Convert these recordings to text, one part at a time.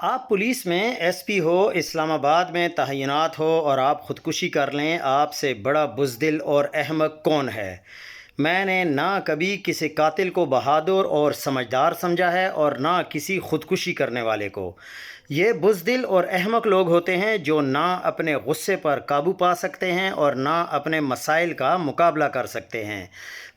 آپ پولیس میں S P ہو، اسلام آباد میں تعینات ہو اور آپ خودکشی کر لیں، آپ سے بڑا بزدل اور احمق کون ہے؟ میں نے نہ کبھی کسی قاتل کو بہادر اور سمجھدار سمجھا ہے اور نہ کسی خودکشی کرنے والے کو۔ یہ بزدل اور احمق لوگ ہوتے ہیں جو نہ اپنے غصے پر قابو پا سکتے ہیں اور نہ اپنے مسائل کا مقابلہ کر سکتے ہیں۔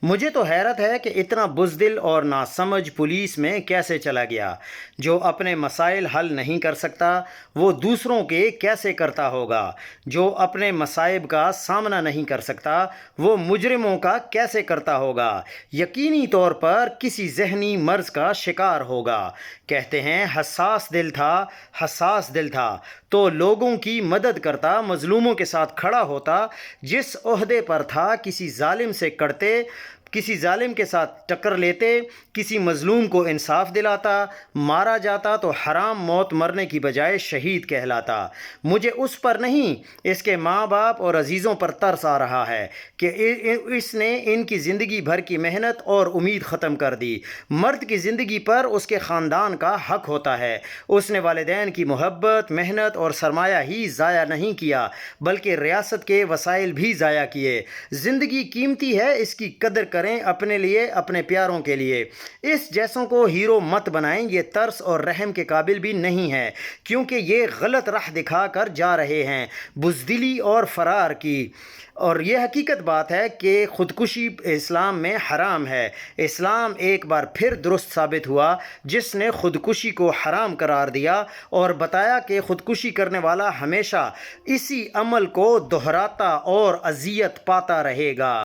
مجھے تو حیرت ہے کہ اتنا بزدل اور ناسمجھ پولیس میں کیسے چلا گیا۔ جو اپنے مسائل حل نہیں کر سکتا وہ دوسروں کے کیسے کرتا ہوگا؟ جو اپنے مصائب کا سامنا نہیں کر سکتا وہ مجرموں کا کیسے کرتا ہوگا؟ یقینی طور پر کسی ذہنی مرض کا شکار ہوگا۔ کہتے ہیں حساس دل تھا، حساس دل تھا تو لوگوں کی مدد کرتا، مظلوموں کے ساتھ کھڑا ہوتا، جس عہدے پر تھا کسی ظالم سے کڑتے، کسی ظالم کے ساتھ ٹکر لیتے، کسی مظلوم کو انصاف دلاتا، مارا جاتا تو حرام موت مرنے کی بجائے شہید کہلاتا۔ مجھے اس پر نہیں، اس کے ماں باپ اور عزیزوں پر ترس آ رہا ہے کہ اس نے ان کی زندگی بھر کی محنت اور امید ختم کر دی۔ مرد کی زندگی پر اس کے خاندان کا حق ہوتا ہے۔ اس نے والدین کی محبت، محنت اور سرمایہ ہی ضائع نہیں کیا بلکہ ریاست کے وسائل بھی ضائع کیے۔ زندگی قیمتی ہے، اس کی قدر کریں، اپنے لیے، اپنے پیاروں کے لیے۔ اس جیسوں کو ہیرو مت بنائیں، یہ ترس اور رحم کے قابل بھی نہیں ہے کیونکہ یہ غلط راہ دکھا کر جا رہے ہیں، بزدلی اور فرار کی۔ اور یہ حقیقت بات ہے کہ خودکشی اسلام میں حرام ہے۔ اسلام ایک بار پھر درست ثابت ہوا جس نے خودکشی کو حرام قرار دیا اور بتایا کہ خودکشی کرنے والا ہمیشہ اسی عمل کو دہراتا اور اذیت پاتا رہے گا۔